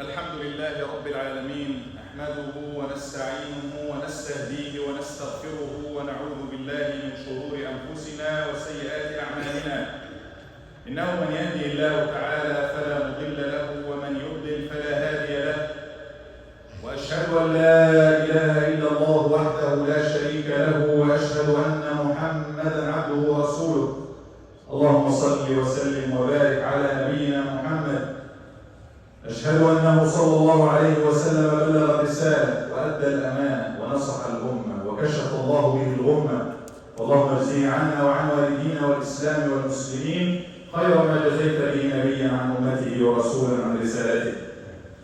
الحمد لله رب العالمين، نحمده ونستعينه ونستهديه ونستغفره ونعوذ بالله من شرور أنفسنا وسيئات أعمالنا. إنه من يهدي الله تعالى فلا مضل له ومن يضلل فلا هادي له، وأشهد أن لا إله إلا الله وحده لا شريك له، وأشهد أن محمدا عبده ورسوله. اللهم صل وسلم وبارك على نبينا محمد. أشهد أنه صلى الله عليه وسلم بلغ الرسالة وأدى الأمانة ونصح الأمة وكشف الله به الغمة. اللهم اجزه عنا وعن والدينا والإسلام والمسلمين خير ما جزيت به نبيا عن أمته ورسولا عن رسالته.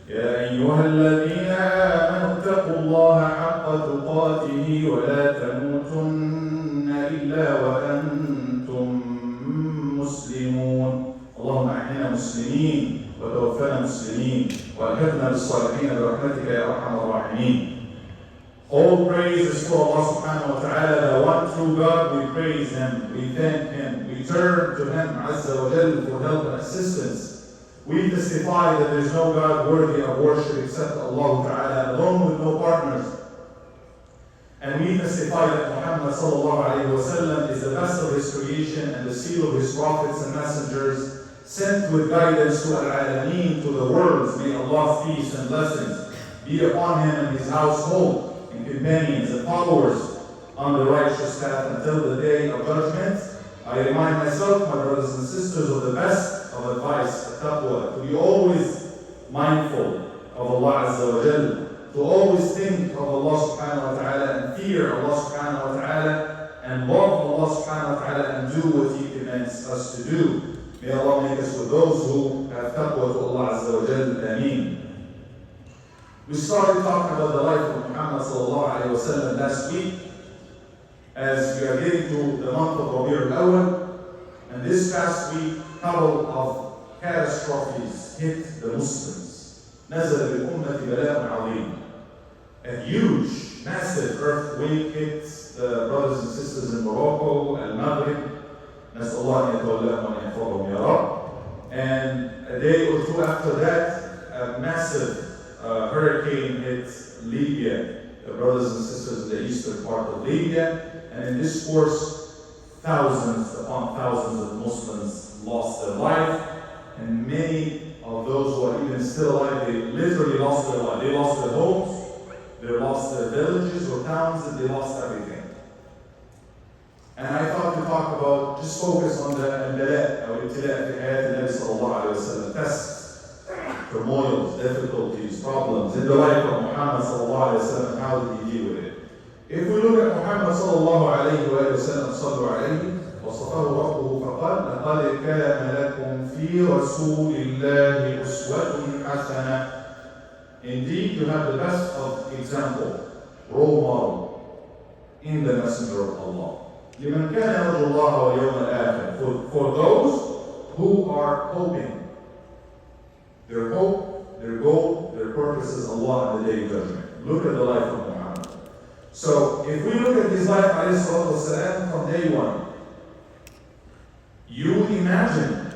يا أيها الذين آمنوا اتقوا الله حق تقاته ولا تموتن إلا وأنتم مسلمون. اللهم أحينا مسلمين وتوفنا مسلمين وألحقنا بالصالحين برحمتك يا أرحم الراحمين. All praise is to Allah subhanahu wa ta'ala, the one true God. We praise Him, we thank Him, we turn to Him Azza wa Jal for help and assistance. We testify that there is no God worthy of worship except Allah ta'ala, alone with no partners. And we testify that Muhammad sallallahu alayhi wa sallam is the best of His creation and the seal of His prophets and messengers, sent with guidance to al-alameen, to the worlds. May Allah's peace and blessings be upon Him and His household and companions and followers on the righteous path until the day of judgment. I remind myself, my brothers and sisters, of the best of advice, taqwa, to be always mindful of Allah Azza wa Jal, to always think of Allah subhanahu wa ta'ala and fear Allah subhanahu wa ta'ala and love Allah subhanahu wa ta'ala and do what He commands us to do. May Allah make us with those who have taqwa to Allah Azza wa Jal. Ameen. We started talking about the life of Muhammad sallallahu alayhi wa sallam last week as we are getting to the month of Rabi' al-Awwal, and this past week a couple of catastrophes hit the Muslims. نزل بالأمة بلاء عظيم. A huge, massive earthquake hit the brothers and sisters in Morocco and Maghreb. نسأل الله أن يتولاهم وأن يحفظهم يا رب. And a day or two after that, a massive hurricane hit Libya, the brothers and sisters in the eastern part of Libya. And in this course, thousands upon thousands of Muslims lost their life, and many of those who are even still alive, they literally lost their life. They lost their homes, they lost their villages or towns, and they lost everything. And I thought to talk about, just focus on the al-bala' or ibtila' fi hayat al-Nabi sallallahu alayhi wa sallam, tests, turmoils, difficulties, problems in the life of Muhammad sallallahu alayhi wa sallam. How did he deal with it? If we look at Muhammad sallallahu alayhi wa sallam, sallu alayhi, وصفه ربه فقال لقد كان لكم في رسول الله أسوة حسنة. Indeed, you have the best of example, role model in the Messenger of Allah. لمن كان يرجو الله واليوم الآخر. For those who are hoping, their hope, their goal, their purpose is Allah on the day of judgment. Look at the life of Muhammad. So if we look at his life, alayhi salatu wasalam, from day one, you imagine,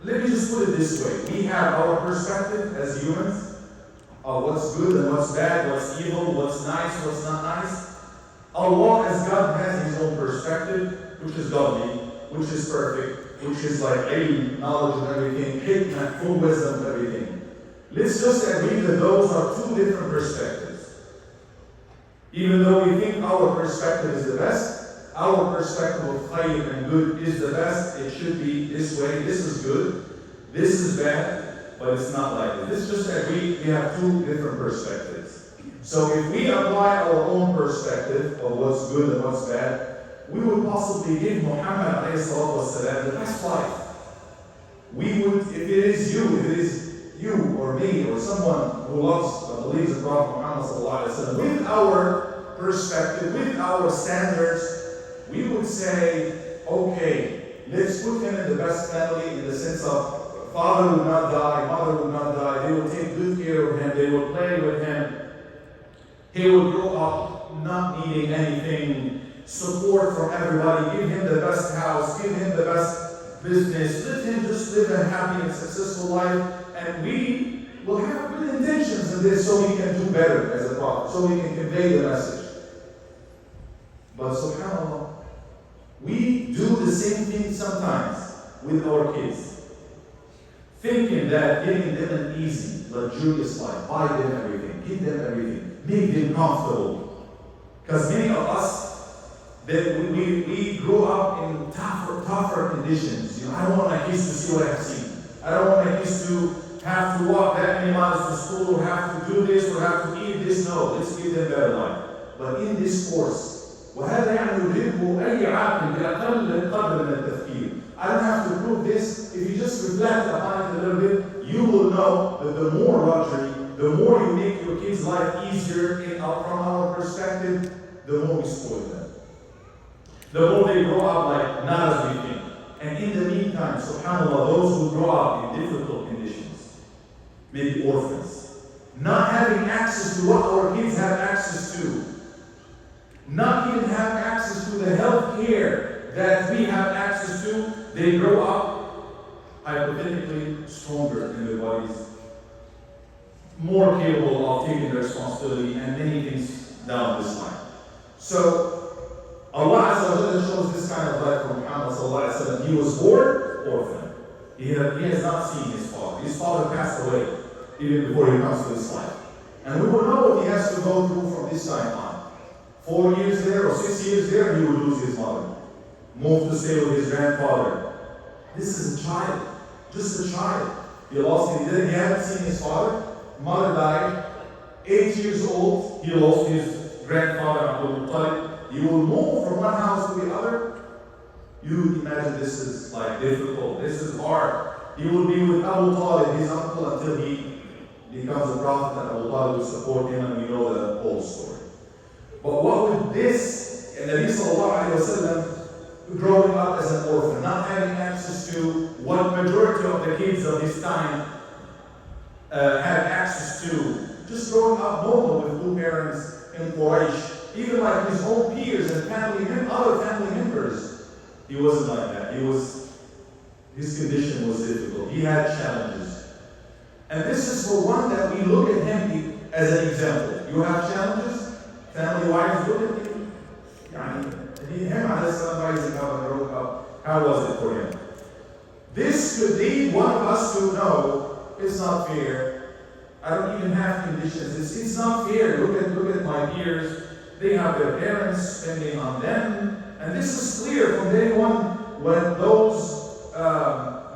let me just put it this way, we have our perspective as humans of what's good and what's bad, what's evil, what's nice, what's not nice. Allah as God has His own perspective, which is godly, which is perfect, which is like ilm, knowledge of everything, hikmah, full wisdom of everything. Let's just agree that those are two different perspectives. Even though we think our perspective is the best, our perspective of khayr and good is the best, it should be this way, this is good, this is bad, but it's not like this. Let's just agree we have two different perspectives. So if we apply our own perspective of what's good and what's bad, we would possibly give Muhammad alayhi salatu wasalam the best life. We would, if it is you, if it is you or me or someone who believes in Prophet Muhammad sallallahu alaihi wasallam, with our perspective, with our standards, we would say, okay, let's put him in the best family in the sense of father would not die, mother would not die, they would take good care of him, they would play with him, he would grow up not needing anything, support from everybody, give him the best house, give him the best business, let him just live a happy and successful life, and we will have good intentions in this so we can do better as a prophet, so we can convey the message. But subhanAllah, we do the same thing sometimes with our kids, thinking that giving them an easy, luxurious life, buy them everything, give them everything, make them comfortable. Because many of us, that we grew up in tougher conditions. You know, I don't want my kids to see what I've seen. I don't want my kids to have to walk that many miles to school, or have to do this, or have to eat this. No, let's give them better life. But in this course, وهذا يعني يجيبه أي عاقل بأقل قدر من التفكير. I don't have to prove this. If you just reflect upon it a little bit, you will know that the more luxury, the more you make your kids' life easier from our perspective, the more we spoil them. The more they grow up like not as we think. And in the meantime, subhanAllah, those who grow up in difficult conditions, maybe orphans, not having access to what our kids have access to, not even have access to the health care that we have access to, they grow up hypothetically stronger in their bodies, more capable of taking their responsibility and many things down this line. So Allah Azza wa Jalla shows this kind of life from Muhammad sallallahu alaihi wasallam. He was born orphan. He has not seen his father. His father passed away even before he comes to this life. And we will know what he has to go through from this time on. 4 years there or 6 years there, he will lose his mother. Move to stay with his grandfather. This is a child, just a child. He hadn't seen his father. Mother died. 8 years old, he lost his grandfather Abdul Muttalib. You will move from one house to the other. You imagine this is like difficult. This is hard. He will be with Abu Talib, his uncle, until he becomes a prophet, and Abu Talib will support him, and we know the whole story. But what would this, and Nabi sallallahu alayhi wa sallam, growing up as an orphan, not having access to what majority of the kids of his time had access to, just growing up normal with two parents in Quraysh, even like his own peers and other family members, he wasn't like that. His condition was difficult. He had challenges. And this is for one that we look at him as an example. You have challenges? Family-wise, look at him. Him rising up and growing up, how was it for him? This could lead one of us to know it's not fair. I don't even have conditions. It's not fair. Look at my peers. They have their parents spending on them. And this is clear from day one when those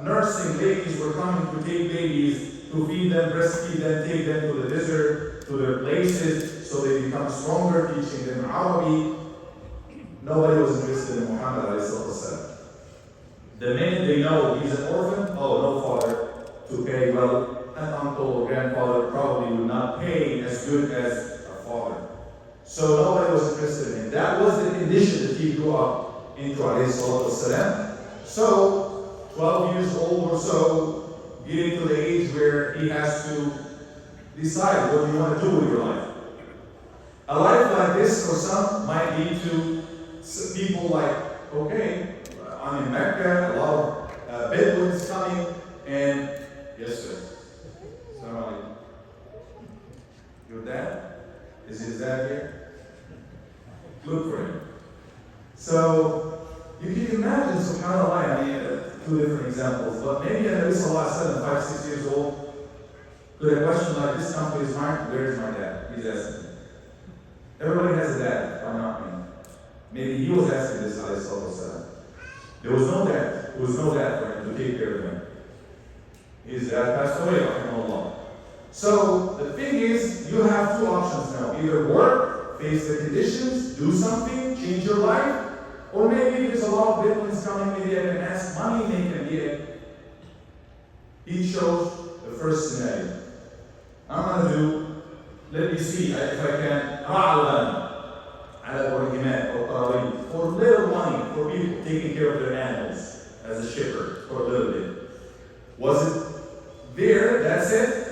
nursing ladies were coming to take babies, to feed them, breastfeed them, take them to the desert, to their places, so they become stronger, teaching them Arabic. Nobody was interested in Muhammad alayhi salatu. The minute they know he's an orphan, no father to pay. Well, an uncle or grandfather probably would not pay as good as a father. So nobody was interested in him. That was the condition that he grew up into, alayhi salatu wasalam. So, 12 years old or so, getting to the age where he has to decide what you want to do with your life. A life like this for some might lead to people like, okay, I'm in Mecca, a lot of Bedouins coming, and yes sir. Assalamu alaikum. Your dad? Is his dad here? Look for him. So, you can imagine, subhanAllah, two different examples, but maybe at Nabi sallallahu alayhi wa sallam, 5, 6 years old, with a question like, this come to his mind, where is my dad? He's asking. Everybody has a dad, why not me? Maybe he was asking this, alayhi salatu wasalam. There was no dad. There was no dad for him to take care of him. His dad passed away, rahimahullah. So, the thing is, you have two options now. Either work, face the conditions, do something, change your life, or maybe there's a lot of Bedouins coming, maybe I can ask money, they can get it. He chose the first scenario. I'm going to do, let me see if I can, أعلن على الورقات or قرارين for little money for people taking care of their animals as a shepherd for a little bit. Was it there? That's it?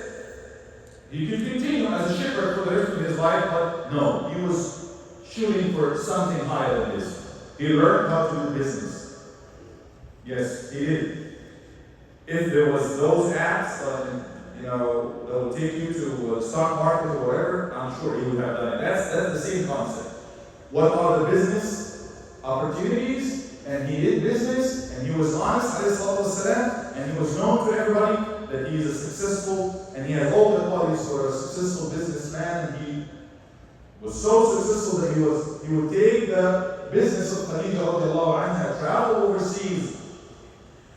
He could continue as a shepherd for the rest of his life, but no, he was shooting for something higher than this. He learned how to do business. Yes, he did. If there was those apps, that will take you to the stock market or whatever, I'm sure he would have done it. That's the same concept. What are the business opportunities? And he did business, and he was honest, والسلام, and he was known to everybody that he is a successful, and he has all the qualities for a successful businessman. And he was so successful that he would take the business of Khadija radiallahu anha, travel overseas,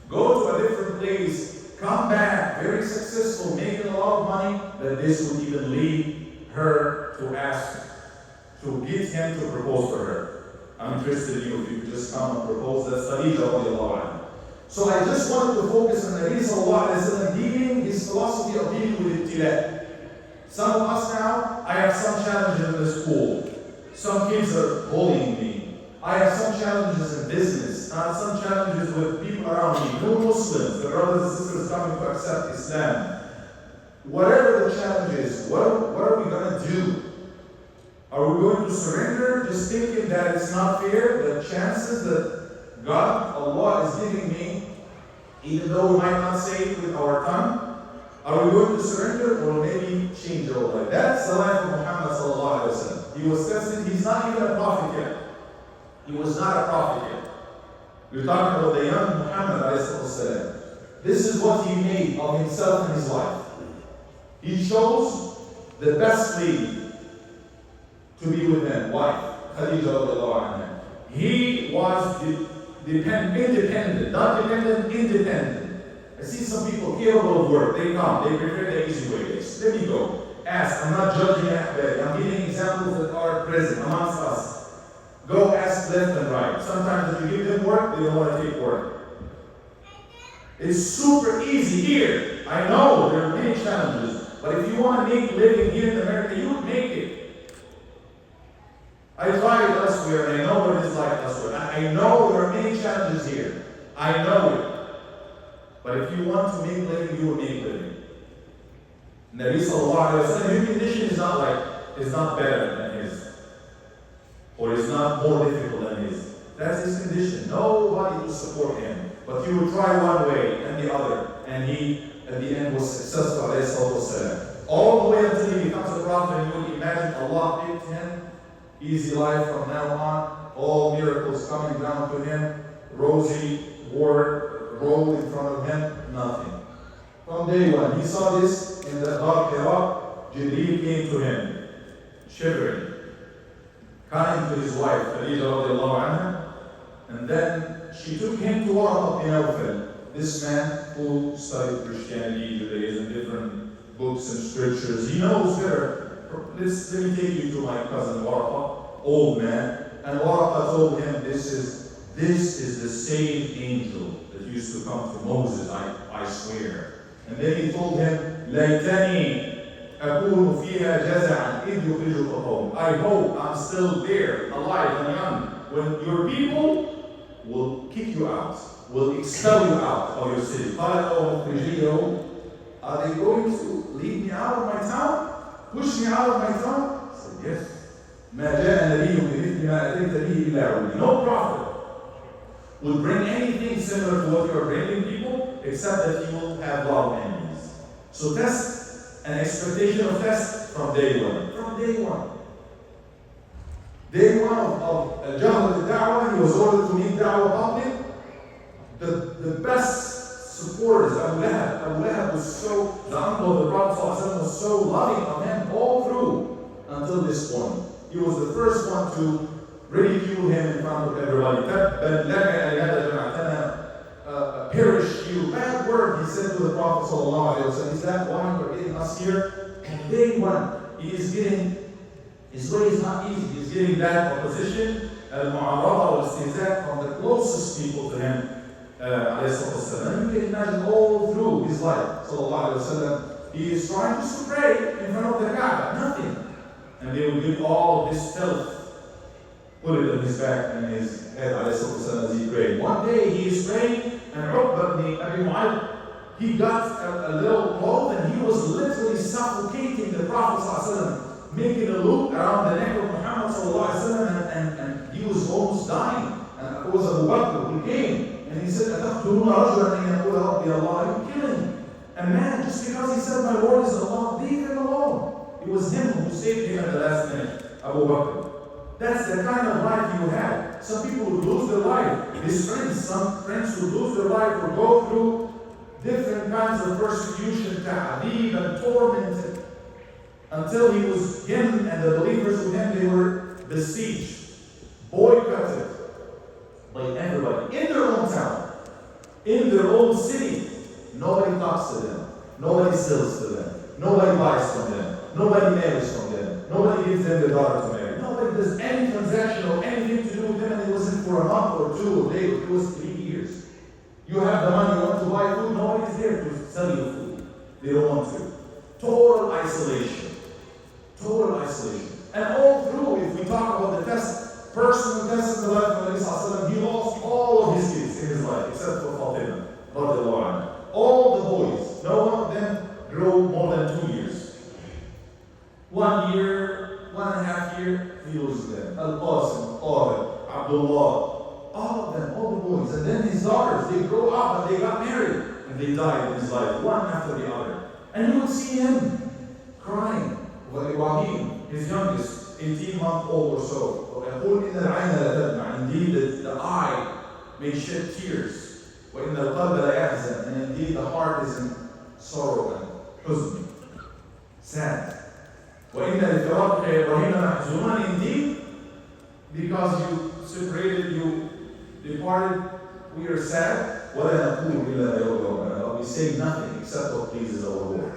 go to a different place, come back, very successful, making a lot of money, that this would even lead her to ask, to get him to propose for her. I'm interested in you if you could just come and propose. That's Khadija radiallahu anha. So I just wanted to focus on Nabi sallallahu alayhi wa sallam dealing, his philosophy of dealing with ibtila. Some of us now, I have some challenges in the school. Some kids are bullying me. I have some challenges in business. I have some challenges with people around me, new Muslims, the brothers and sisters coming to accept Islam. Whatever the challenge is, what are we going to do? Are we going to surrender, just thinking that it's not fair, the chances that God, Allah is giving me, even though we might not say it with our tongue? Are we going to surrender or maybe change our life? That's the life of Muhammad sallallahu alaihi wasallam. He was tested. He's not even a prophet yet. He was not a prophet yet. We're talking about the young Muhammad alayhi salam. This is what he made of himself and his life. He chose the best lady to be with him, wife, Khadija radiallahu anha. He was independent, not dependent, independent. I see some people capable of work. They come, they prefer the easy way. Let me go. Ask. I'm not judging Ahbab. I'm giving examples that are present amongst us. Go ask left and right. Sometimes if you give them work, they don't want to take work. It's super easy here. I know there are many challenges, but if you want to make a living here in America, you would make it. I tried elsewhere, and I know what it is like elsewhere. I know there are many challenges here. I know it. But if you want to make a living, you will make a living. Nabi sallallahu alayhi wa sallam, your condition is not better than his. Or is not more difficult than his. That's his condition. Nobody will support him. But he would try one way and the other. And he, at the end, was successful, alayhi salatu wasalam. All the way until he becomes a prophet, and you would imagine Allah picked him. Easy life from now on, all miracles coming down to him, rosy road in front of him, nothing. From day one, he saw this in the Ghar Hira. Jibreel came to him, shivering, coming to his wife, Khadija radiallahu anha, and then she took him to Waraq bin Nawfal, this man who studied Christianity, Judaism, different books and scriptures. He knows better. Let me take you to my cousin Warqa, old man. And Warqa told him, this is the same angel that used to come to Moses, I swear. And then he told him, لَيْتَنِي أَكُونُ فِيهَا جَزَعًا إِذْ يُخْرِجُكَ قَوْمٌ. I hope I'm still there, alive and young, when your people will kick you out, will expel you out of your city. قَالَ أَوْ مُخْرِجِيَهُ. Are they going to lead me out of my town? Push me out of my town? I said, yes. مَا جَاءَ نَبِيٌّ بِمِثْلِ مَا أَتَيْتَ بِهِ إِلَّا عُلِّي. No prophet will bring anything similar to what you are bringing people, except that he will have a lot of enemies. So that's an expectation of test from day one. From day one. Day one of Jahl al-Da'wah, he was ordered to make da'wah public. The best supporters, Abu Lahab was so, the uncle of the Prophet was so loving of him all through until this point. He was the first one to ridicule him in front of everybody. Perish you. Bad word, he said to the Prophet sallallahu alaihi wasallam. Is that why you're getting us here? And day one, he is getting, his way is not easy. He's getting that opposition, al-mu'arada wal-istihza' from the closest people to him. And you can imagine all through his life, sallallahu alayhi wasallam, he is trying just to pray in front of the Kaaba, nothing. And they will give all of this filth, put it on his back and his head, alayhi wasallam, as he prayed. One day he is praying, and Uqba ibn Abi Mu'ayth, he got a little cloth and he was literally suffocating the Prophet ﷺ, making a loop around the neck of Muhammad ﷺ, and he was almost dying. And it was Abu Bakr who came and he said, أَتَقْتُلُونَ رَجُلًا أَنْ يَقُولَ رَبِّيَ اللَّهِ. You're killing a man just because he said, my Lord is Allah, leave him alone. It was him who saved him at the last minute, Abu Bakr. That's the kind of life you had. Some people would lose their life. His friends, some friends would lose their life or go through different kinds of persecution, ta'adib and tormented, until him and the believers with him, they were besieged, boycotted by everybody, in their own town, in their own city. Nobody talks to them, nobody sells to them, nobody buys from them, nobody marries from them, nobody gives them their daughter to marry, nobody does any transaction or anything to do with them, and it wasn't for a month or 2 or day, it was 3 years. You have the money, you want to buy food, nobody's there to sell you food. They don't want to. Total isolation. Total isolation. And all through, if we talk about the test, personal test in the life of Nabi, he lost all of his kids in his life, except for Fatima. All the boys, no one of them grew more than 2 years. 1 year, 1.5 years, he loses them. Al-Qasim, Tahir, Abdullah, all of them, all the boys. And then his daughters, they grow up and they got married. And they died in his life, one after the other. And you would see him crying. Ibrahim, his youngest, 18-month-old or so. Indeed, the eye may shed tears. And indeed, the heart is in sorrow and huzn, sad. Indeed, because you separated, you departed, we are sad. We say nothing except what pleases our Lord.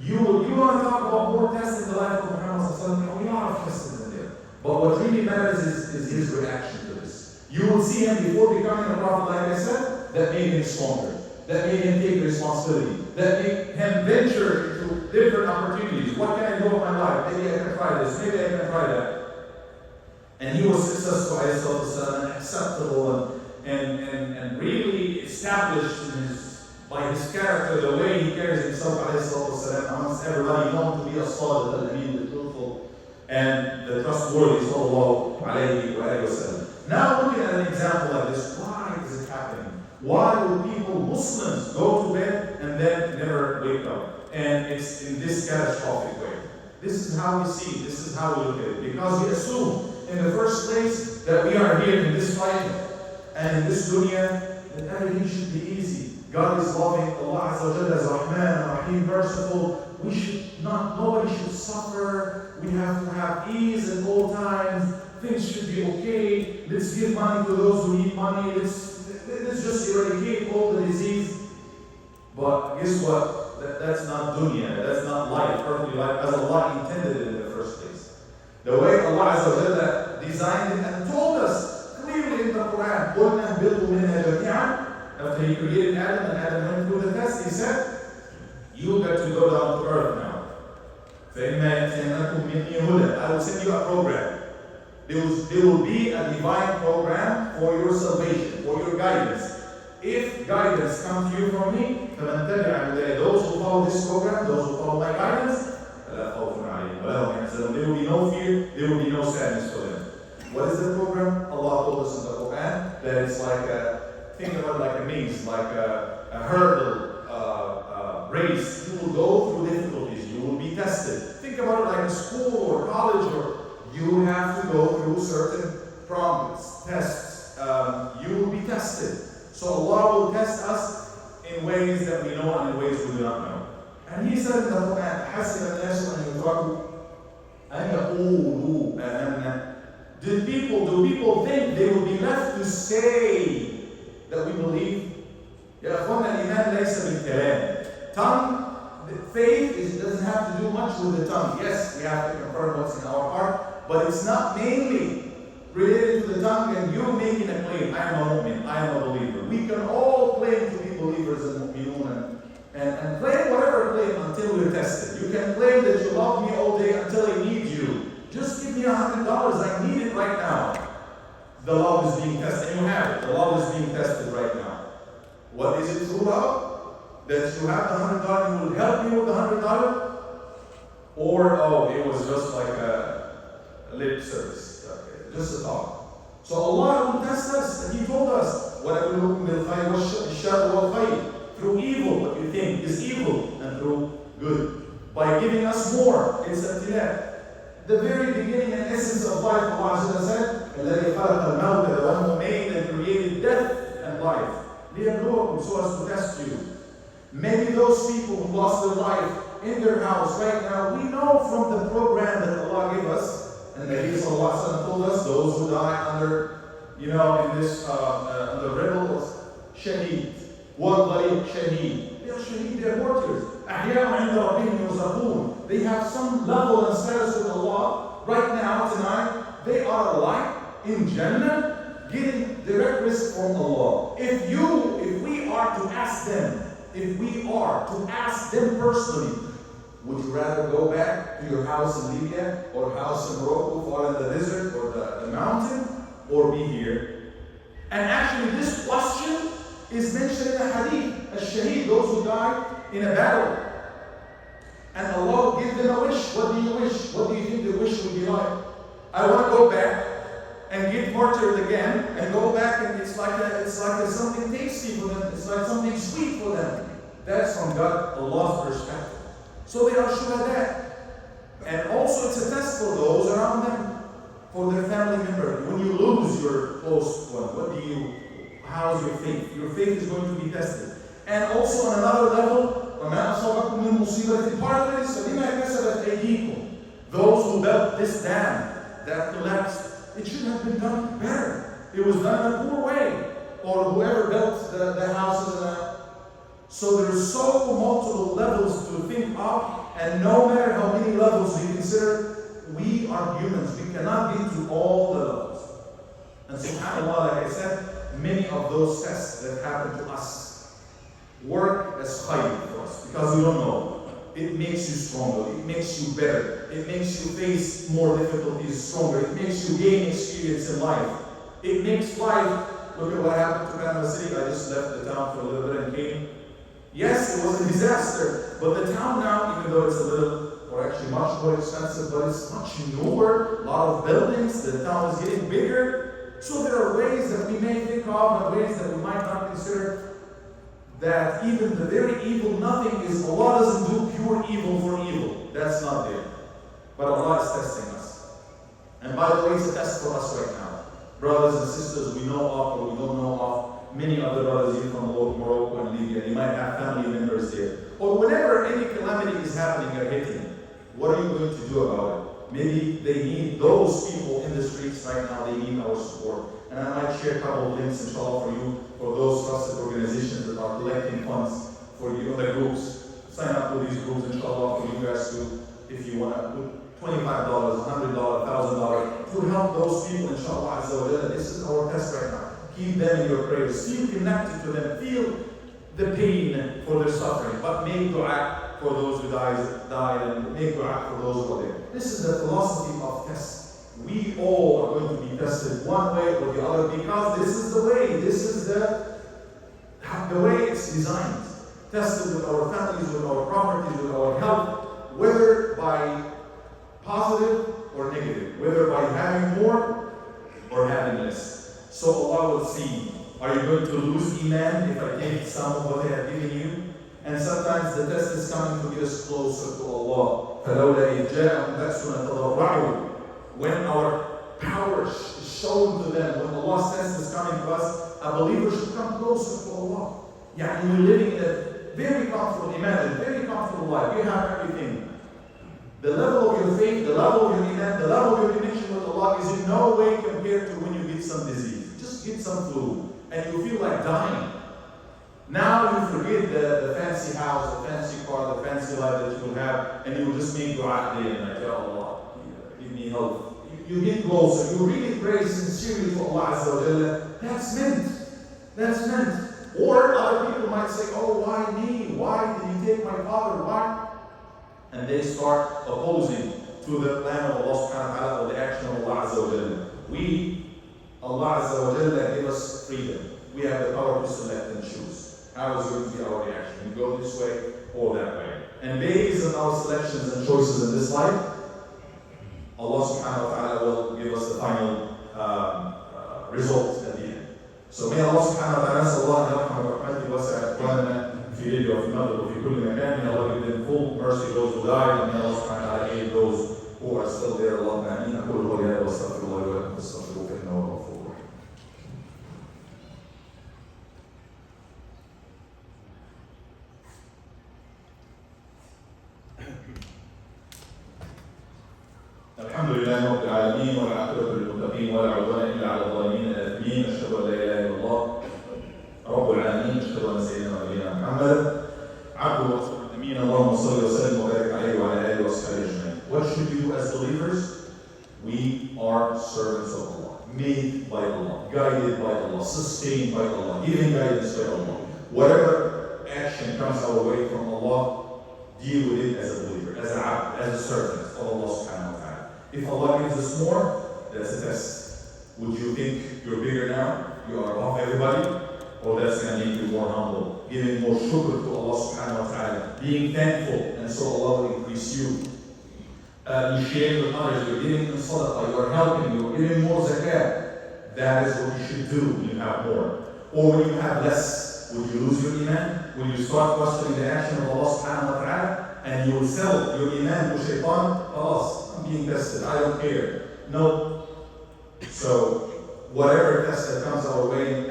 You want to talk about more tests in the life of Muhammad, we are tests in there. But what really matters is his reaction to this. You will see him before becoming a prophet, like I said, that made him stronger, that made him take responsibility, that made him venture into different opportunities. What can I do in my life? Maybe I can try this, maybe I can try that. And he was successful, and acceptable, and really established by his character, the way he carries himself, amongst everybody, known to be a sadiq, al-amin, the truthful, and the trustworthy, sallallahu alayhi wa sallam. Now looking at an example like this, why is it happening? Why will people, Muslims, go to bed and then never wake up? And it's in this catastrophic way. This is how we see it. This is how we look at it. Because we assume, in the first place, that we are here in this life and in this dunya, that everything should be easy. God is loving, Allah Azza wa Jalla is Rahman, Rahim, merciful. Nobody should suffer. We have to have ease at all times. Things should be okay. Let's give money to those who need money. Let's just eradicate all the disease. But guess what? That's not dunya. That's not life, earthly life, as Allah intended it in the first place. The way Allah Azza wa Jalla designed it and told us clearly in the Quran, قُلْنَا بِلْتُ مِنْهَا جَمِيعًا. After he created Adam and Adam went through the test, he said, you got to go down to earth now. I will send you a program. There will be a divine program for your salvation, for your guidance. If guidance comes to you from me, those who follow this program, those who follow my guidance, there will be no fear, there will be no sadness for them. What is the program? Allah told us in the Quran that it's like think about it like a maze, like a hurdle race. You will go through difficulties. You will be tested. Think about it like a school or college, or you have to go through certain problems, tests. You will be tested. So Allah will test us in ways that we know and in ways we do not know. And He said in the Quran, حَسِبَ النَّاسُ أَنْ يُتْرَكُوا أَنْ يَقُولُوا آمَنَّا. Do people think they will be left to say that we believe? يا أخوانا الإيمان ليس بالكلام. Tongue, the faith doesn't have to do much with the tongue. Yes, we have to confirm what's in our heart, but it's not mainly related to the tongue and you making a claim, I am a mu'min, I am a believer. We can all claim to be believers and mu'minun and claim whatever claim until we're tested. You can claim that you love me all day until I need you. Just give me $100, I need it right now. The love is being tested, and you have it. The love is being tested right now. What is it true of? That you have the $100, you will help me with the $100? Or, oh, it was just like a lip service, okay, just a thought. So Allah will test us, and He told us, وَلَبُلُوكُمْ بِالْخَيْرِ وَالشَّرِّ وَالْخَيْرِ, through evil, what you think is evil, and through good. By giving us more, it's ibtila. The very beginning and essence of life, Allah said, الَّذِي خَلَقَ الْمَوْتَ, the one who made and created death and life. لِيَبْلُوَكُمْ, so as to test you. Maybe those people who lost their life in their house right now, we know from the program that Allah gave us, and the Nabi Sallallahu Alaihi Wasallam told us, those who die under, in this, the rebels, shaheed. وَالْغَرِيبْ shaheed. They are shaheed, they are martyrs. أَحْيَاءٌ عِنْدَ رَبِّهِمْ يُرْزَقُونَ. They have some level and status with Allah. Right now, tonight, they are alive in Jannah, getting direct risk from Allah. If we are to ask them, personally, would you rather go back to your house in Libya or house in Morocco or in the desert or the mountain, or be here? And actually this question is mentioned in a hadith, al-shaheed, those who die in a battle. And Allah will give them a wish. What do you wish? What do you think the wish would be like? I want to go back and get martyred again, and go back, and it's like something tasty for them. It's like something sweet for them. That's from God, Allah's perspective. So they are shuhada. And also it's a test for those around them, for their family member. When you lose your close one, how's your faith? Your faith is going to be tested. And also on another level, part of it is those who built this dam that collapsed, it should have been done better. It was done in a poor way. Or whoever built the houses. So there's so multiple levels to think of, and no matter how many levels we consider, we are humans. We cannot get to all the levels. And subhanAllah, like I said, many of those tests that happen to us work as khayr for us, because we don't know. It makes you stronger. It makes you better. It makes you face more difficulties stronger. It makes you gain experience in life. It makes life, look at what happened to Panama City. I just left the town for a little bit and came. Yes, it was a disaster, but the town now, even though it's a little, or actually much more expensive, but it's much newer, a lot of buildings, the town is getting bigger. So there are ways that we may think of, and ways that we might not consider, that even the very evil, nothing is, Allah doesn't do pure evil for evil. That's not there. But Allah is testing us. And by the way, it's a test for us right now. Brothers and sisters we know of or we don't know of, many other brothers even from Morocco and Libya, they might have family members there. Or whenever any calamity is happening or hitting, what are you going to do about it? Maybe they need those people in the streets right now, they need our support. And I might share a couple of links, inshallah, for you, for those trusted organizations that are collecting funds for you, the groups. Sign up to these groups, inshallah, for you guys to, if you want to put $25, $100, $1,000 to help those people, inshallah, Azza wa Jalla. This is our test right now. Keep them in your prayers. Feel connected to them. Feel the pain for their suffering. But make dua for those who died, and make dua for those who are there. This is the philosophy of tests. We all are going to be tested one way or the other, because this is the way. This is the way it's designed. Tested with our families, with our properties, with our health, whether by positive or negative, whether by having more or having less. So Allah will see, are you going to lose Iman if I take some of what I have given you? And sometimes the test is coming to get us closer to Allah. فَلَوْلَا إِذْ جَاءَهُمْ بَأْسُنَا تَضَرَّعُوا. When our power is shown to them, when Allah's test is coming to us, a believer should come closer to Allah. Yani you're living in a very comfortable, imagine, very comfortable life. You have everything. The level of your faith, the level of your iman, the level of your connection with Allah is in no way compared to when you get some disease. Just get some flu, and you feel like dying. Now you forget the fancy house, the fancy car, the fancy life that you will have, and you will just make dua day and like, Ya Allah, give me health. you get closer, you really pray sincerely to Allah Azza wa Jalla, that's meant. That's meant. Or other people might say, oh, why me? Why did you take my father? Why? And they start opposing to the plan of Allah subhanahu wa ta'ala or the action of Allah Azza wa Jalla. Allah Azza wa Jalla gave us freedom. We have the power to select and choose. How is going to be our reaction? We go this way or that way. And based on our selections and choices in this life, Allah subhanahu wa ta'ala will give us the final result at the end. So may Allah subhanahu wa ta'ala نسأل الله أن يرحم برحمته وسع إخواننا في ليبيا وفي المغرب وفي كل مكان. May Allah give them full mercy those who died, and may Allah subhanahu wa ta'ala aid those who are still there. اللهم آمين. أقول قولي هذا وأستغفر الله لي ولكم فاستغفروه إنه هو الغفور الرحيم. الحمد لله رب العالمين والعاقبة للمتقين ولا عدوان إلا على الظالمين الآثمين. أشهد أن لا إله إلا الله رب العالمين. أشهد أن سيدنا ونبينا محمد عبده ورسوله الأمين. اللهم صل وسلم وبارك عليه وعلى آله وصحبه أجمعين. What should we do as believers? We are servants of Allah, made by Allah, guided by Allah, sustained by Allah, given guidance by Allah. Whatever action comes our way from Allah, deal with it as a believer, as a servant of Allah subhanahu wa ta'ala. If Allah gives us more, that's a test. Would you think you're bigger now? You are above everybody? Or that's going to make you more humble, giving more shukr to Allah subhanahu wa ta'ala, being thankful, and so Allah will increase you. You share with others, you're giving them sadaqah, you're helping, you're giving more zakat. That is what you should do when you have more. Or when you have less, would you lose your iman? Will you start questioning the action of Allah subhanahu wa ta'ala? And you will sell your iman to shaitan? Khalas, I'm being tested, I don't care. No. So, whatever test that comes our way,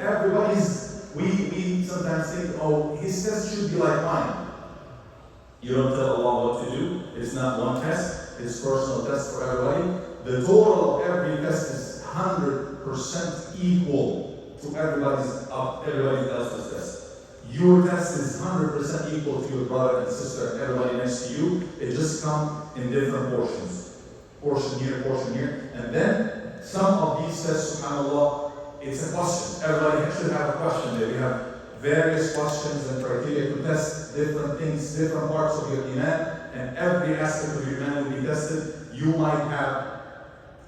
we sometimes think, oh, his test should be like mine. You don't tell Allah what to do. It's not one test. It's personal test for everybody. The total of every test is 100% equal to everybody else's test. Your test is 100% equal to your brother and sister and everybody next to you. It just comes in different portions. Portion here. And then some of these tests, subhanAllah, it's a question. Everybody should have a question there. We have various questions and criteria to test different things, different parts of your iman, and every aspect of your iman will be tested. You might have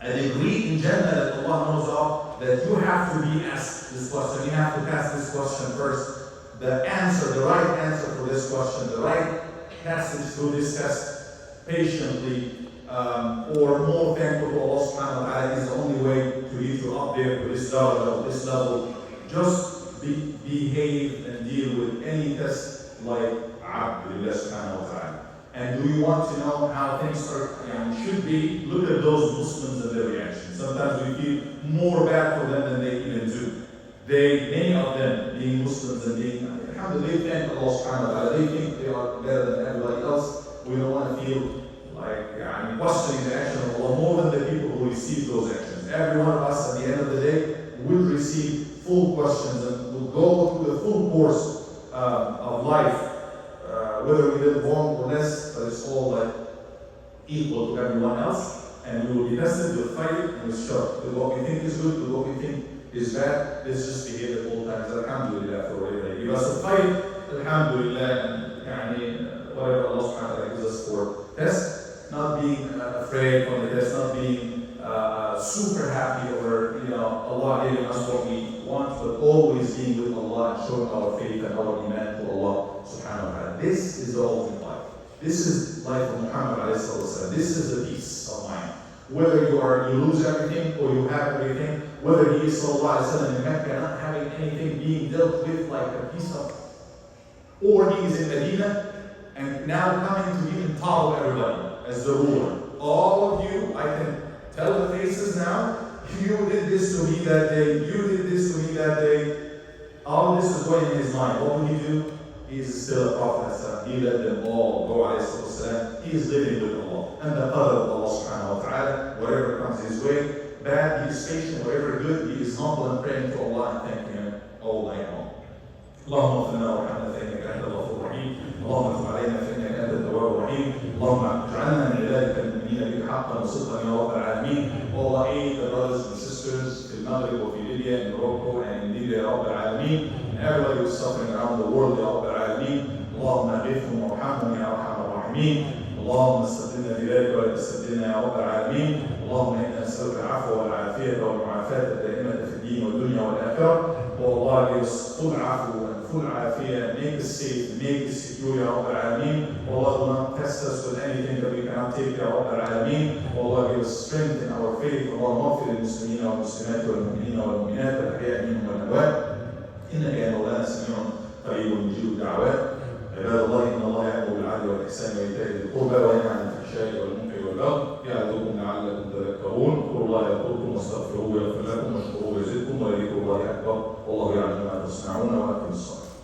a degree in Jannah that Allah knows of, that you have to be asked this question. You have to pass this question first. The right answer for this question, the right passage through this test patiently, or more thankful to Allah subhanahu wa ta'ala is the only way to lead you up there to this level. Just behave and deal with any test like Abdullah subhanahu wa ta'ala. And do you want to know how things should be? Look at those Muslims and their reactions. Sometimes we feel more bad for them than they even do. Many of them, being Muslims and being, alhamdulillah, they thank Allah subhanahu wa ta'ala. They think they are better than everybody else. We don't want to feel like questioning the action of Allah more than the people who receive those actions. Every one of us at the end of the day will receive full questions and will go through the full course of life, whether we did wrong or less, but it's all like equal to everyone else, and we will be tested, we'll fight it, and we'll show with what we think is good, with what we think is bad. Let's just behave at all times. Alhamdulillah for whatever. Give us a fight, alhamdulillah, and whatever Allah subhanahu wa ta'ala gives us for test. Not being afraid from the test, not being super happy over Allah giving us what we want, but always being with Allah and showing our faith and our iman to Allah subhanahu wa ta'ala. This is the ultimate life. This is life of Muhammad alayhi salatu. This is the peace of mind. Whether you lose everything or you have everything, whether he is sallallahu alayhi wa sallam in Mecca not having anything being dealt with like a piece of, or he is in Medina and now coming to be in top of everybody as the ruler. All of you, I can tell the faces now, you did this to me that day, you did this to me that day. All this is going in his mind. What will he do? He is still a prophet. He let them all go, alayhi salatu. He is living with Allah. And the qadr of Allah subhanahu wa ta'ala, whatever comes his way, bad, he is patient, whatever good, he is humble and praying to Allah and thanking him all night long. اللهم اغفر لنا وارحمنا فانك انت الغفور الرحيم. اللهم تب علينا فانك انت التواب الرحيم. اللهم اجعلنا من عبادك المؤمنين بالحق حقا وصدقا يا رب العالمين. والله aid the brothers and sisters في المغرب وفي ليبيا and Morocco and in Libya يا رب العالمين. Everybody who is suffering around the world يا رب العالمين. اللهم اغثهم وارحمهم يا ارحم الراحمين. اللهم استبدلنا بذلك ولا تستبدلنا يا رب العالمين. اللهم انا نسالك العفو والعافيه والمعافاه الدائمه في الدين والدنيا والاخره. والله give us full عفو and full عافيه. Make us safe, make us secure يا رب العالمين. والله do not test us with anything that we cannot take يا رب العالمين. والله give us strength in our faith. اللهم اغفر للمسلمين والمسلمات والمؤمنين والمؤمنات الاحياء منهم والاموات انك يا مولانا سميع قريب مجيب الدعوات. عباد الله ان الله يامر بالعدل والاحسان وايتاء ذي القربى وينهى عن الفحشاء والمنكر والبغي يعظكم لعلكم تذكرون. اذكروا الله يذكركم واستغفروه يغفر لكم واشكروه يزدكم ولذكر الله اكبر والله يعلم ما تصنعون واقيموا الصلاه.